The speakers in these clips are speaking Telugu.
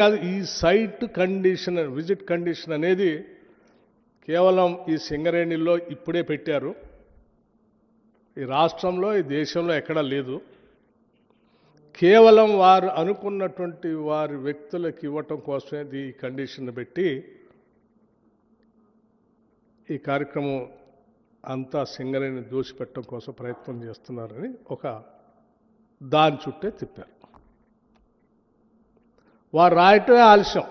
కాదు, ఈ సైట్ కండిషన్, విజిట్ కండిషన్ అనేది కేవలం ఈ సింగరేణిలో ఇప్పుడే పెట్టారు. ఈ రాష్ట్రంలో, ఈ దేశంలో ఎక్కడా లేదు. కేవలం వారు అనుకున్నటువంటి వారి వ్యక్తులకు ఇవ్వటం కోసమే ఈ కండిషన్ పెట్టి ఈ కార్యక్రమం అంతా సింగరేణిని దోషిపెట్టడం కోసం ప్రయత్నం చేస్తున్నారని ఒక దాని చుట్టే తిప్పారు. వారు రాయటమే ఆలస్యం.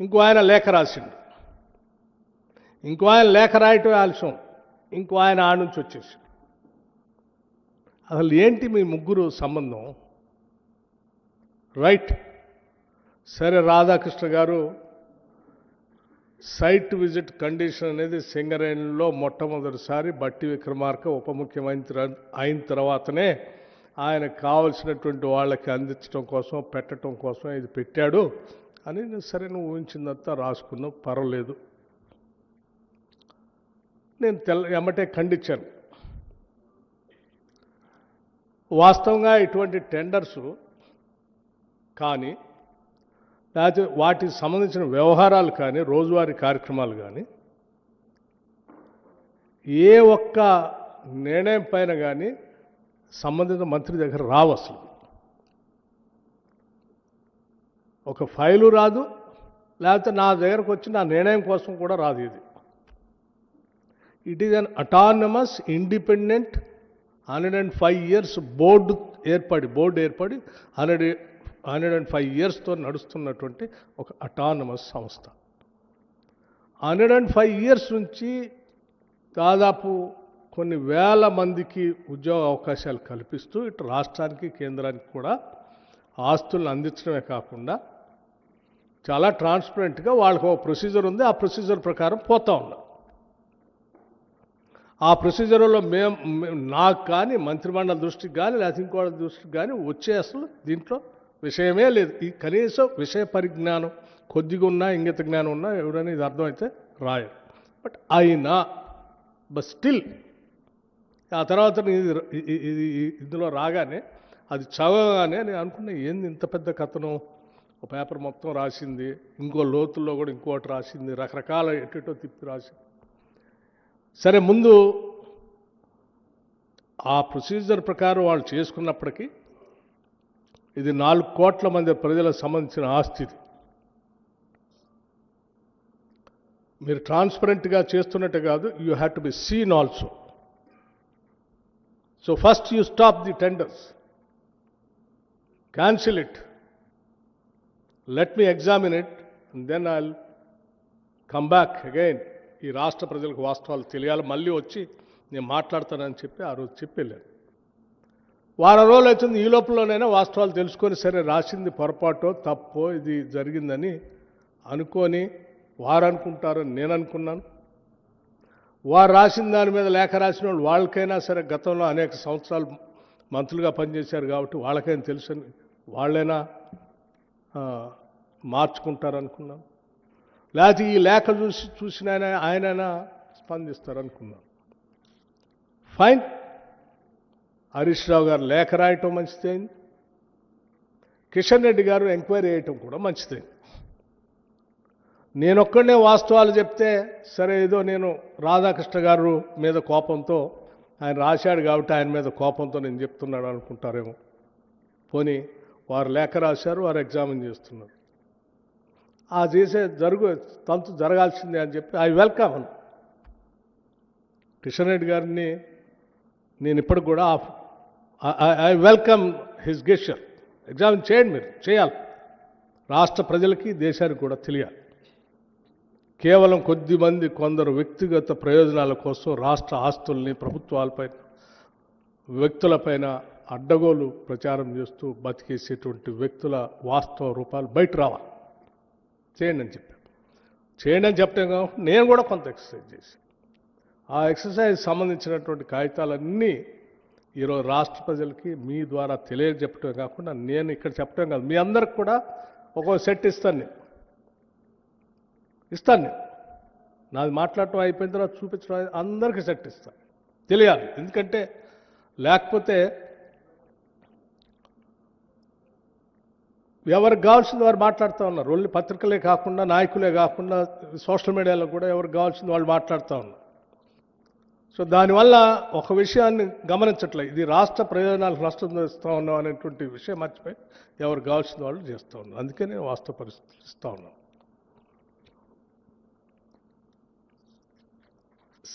ఇంకో ఆయన లేఖ రాసిండు, ఇంకో ఆయన లేఖ రాయటమే ఆలస్యం, ఇంకో ఆయన ఆడ నుంచి వచ్చేసి. అసలు ఏంటి మీ ముగ్గురు సంబంధం? రైట్, సరే, రాధాకృష్ణ గారు సైట్ విజిట్ కండిషన్ అనేది సింగరేణిలో మొట్టమొదటిసారి బట్టి విక్రమార్క ఉప ముఖ్యమంత్రి అయిన తర్వాతనే ఆయనకు కావలసినటువంటి వాళ్ళకి అందించడం కోసం, పెట్టడం కోసం ఇది పెట్టాడు అని సరే నువ్వు ఊహించిందంతా రాసుకున్నావు, పర్వాలేదు. నేను ఎమ్మటే ఖండించాను. వాస్తవంగా ఇటువంటి టెండర్సు కానీ, లేకపోతే వాటికి సంబంధించిన వ్యవహారాలు కానీ, రోజువారీ కార్యక్రమాలు కానీ ఏ ఒక్క నిర్ణయం పైన కానీ సంబంధిత మంత్రి దగ్గర రావు. అసలు ఒక ఫైలు రాదు, లేకపోతే నా దగ్గరకు వచ్చి నా నిర్ణయం కోసం కూడా రాదు. It is an autonomous independent 105 years board ఏర్పడి 105 yearsతో నడుస్తున్నటువంటి ఒక అటానమస్ సంస్థ. 105 years నుంచి దాదాపు కొన్ని వేల మందికి ఉద్యోగ అవకాశాలు కల్పిస్తూ ఇటు రాష్ట్రానికి, కేంద్రానికి కూడా ఆస్తులను అందించడమే కాకుండా చాలా ట్రాన్స్పరెంట్గా వాళ్ళకు ఒక ప్రొసీజర్ ఉంది. ఆ ప్రొసీజర్ ప్రకారం పోతా ఉన్నాం. ఆ ప్రొసీజర్లో నాకు కానీ, మంత్రిమండలి దృష్టికి కానీ, లేకపోతే ఇంకోటి దృష్టికి కానీ వచ్చే అసలు దీంట్లో విషయమే లేదు. ఈ కనీసం విషయ పరిజ్ఞానం కొద్దిగా ఉన్నా, ఇంగిత జ్ఞానం ఉన్నా ఎవరైనా ఇది అర్థమైతే రాయరు. బట్ అయినా స్టిల్ ఆ తర్వాత ఇందులో రాగానే, అది చదవగానే నేను అనుకున్నా, ఏంది ఇంత పెద్ద కథనం, ఒక పేపర్ మొత్తం రాసింది, ఇంకో లోతుల్లో కూడా ఇంకోటి రాసింది, రకరకాల ఎటో తిప్పి రాసింది. సరే, ముందు ఆ ప్రొసీజర్ ప్రకారం వాళ్ళు చేసుకున్నప్పటికీ ఇది 4 కోట్ల మంది ప్రజలకు సంబంధించిన ఆస్తి. మీరు ట్రాన్స్పరెంట్గా చేస్తున్నట్టు కాదు, you have to be seen also. So first you stop the tenders, cancel it, let me examine it, and then I will come back again. ఈ రాష్ట్ర ప్రజలకు వాస్తవాలు తెలియాలి, మళ్ళీ వచ్చి నేను మాట్లాడతానని చెప్పి ఆ రోజు చెప్పి వెళ్ళాను. వారం రోజులు అవుతుంది. ఈ లోపలనైనా వాస్తవాలు తెలుసుకొని, సరే రాసింది పొరపాటో తప్పో ఇది జరిగిందని అనుకొని వారు అనుకుంటారని నేను అనుకున్నాను. వారు రాసిన దాని మీద లేఖ రాసిన వాళ్ళు వాళ్ళకైనా సరే గతంలో అనేక సంవత్సరాలు మంత్రులుగా పనిచేశారు కాబట్టి వాళ్ళకైనా తెలుసని వాళ్ళైనా మార్చుకుంటారనుకున్నాను. లేకపోతే ఈ లేఖ చూసిన ఆయనైనా స్పందిస్తారనుకున్నాను. ఫైన్, హరీష్ రావు గారు లేఖ రాయటం మంచిదైంది, కిషన్ రెడ్డి గారు ఎంక్వైరీ చేయటం కూడా మంచిదైంది. నేనొక్కడనే వాస్తవాలు చెప్తే సరే, ఏదో నేను రాధాకృష్ణ గారు మీద కోపంతో, ఆయన రాశాడు కాబట్టి ఆయన మీద కోపంతో నేను చెప్తున్నాడు అనుకుంటారేమో. పోనీ వారు లేఖ రాశారు, వారు ఎగ్జామిన్ చేస్తున్నారు. ఆ చేసే తంతు జరగాల్సిందే అని చెప్పి ఐ వెల్కమ్ కిషన్ రెడ్డి గారిని. నేను ఇప్పటికి కూడా I welcome his gesture. Examine చేయండి, మీరు చేయాలి. రాష్ట్ర ప్రజలకి, దేశానికి కూడా తెలియాలి. కేవలం కొద్దిమంది కొందరు వ్యక్తిగత ప్రయోజనాల కోసం రాష్ట్ర ఆస్తుల్ని ప్రభుత్వాలపైన, వ్యక్తులపైన అడ్డగోలు ప్రచారం చేస్తూ బతికేసేటువంటి వ్యక్తుల వాస్తవ రూపాలు బయట రావాలి. చేయండి అని చెప్పాను. చేయండి అని చెప్పడం కాబట్టి నేను కూడా కొంత ఎక్సర్సైజ్ చేశాను. ఆ ఎక్సర్సైజ్ సంబంధించినటువంటి కాగితాలన్నీ ఈరోజు రాష్ట్ర ప్రజలకి మీ ద్వారా తెలియజెప్పటమే కాకుండా నేను ఇక్కడ చెప్పడం కాదు, మీ అందరికి కూడా ఒక్కో సెట్ ఇస్తాను. నాది మాట్లాడటం అయిపోయిన తర్వాత చూపించడం అందరికీ సెట్ ఇస్తాను, తెలియాలి. ఎందుకంటే లేకపోతే ఎవరికి కావాల్సింది వారు మాట్లాడుతూ ఉన్నారు. ఓన్లీ పత్రికలే కాకుండా, నాయకులే కాకుండా, సోషల్ మీడియాలో కూడా ఎవరికి కావాల్సింది వాళ్ళు మాట్లాడుతూ ఉన్నారు. సో దానివల్ల ఒక విషయాన్ని గమనించట్లే, ఇది రాష్ట్ర ప్రయోజనాలకు నష్టం చేస్తూ ఉన్నాం అనేటువంటి విషయం మర్చిపోయి ఎవరు కావాల్సిన వాళ్ళు చేస్తూ ఉన్నారు. అందుకే నేను వాస్తవ పరిస్థితులు ఇస్తూ ఉన్నాను.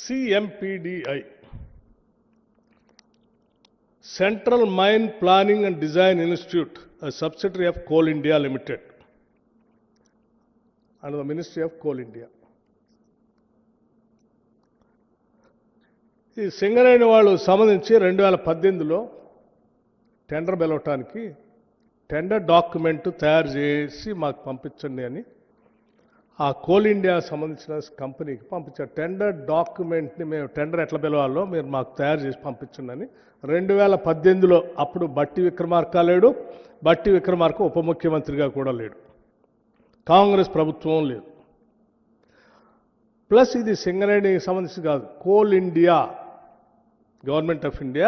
CMPDI, Central Mine Planning and Design Institute, a subsidiary of Coal India Limited, under the Ministry of Coal India. ఈ సింగరేణి వాళ్ళు సంబంధించి 2018లో టెండర్ పిలవటానికి టెండర్ డాక్యుమెంట్ తయారు చేసి మాకు పంపించండి అని ఆ కోల్ ఇండియా సంబంధించిన కంపెనీకి పంపించారు. టెండర్ డాక్యుమెంట్ని మేము టెండర్ ఎట్లా పిలవాలో మీరు మాకు తయారు చేసి పంపించండి అని 2018లో. అప్పుడు బట్టి విక్రమార్క లేడు, బట్టి విక్రమార్క ఉప ముఖ్యమంత్రిగా కూడా లేడు, కాంగ్రెస్ ప్రభుత్వం లేదు. ప్లస్ ఇది సింగరేణికి సంబంధించి కాదు, coal India, government of India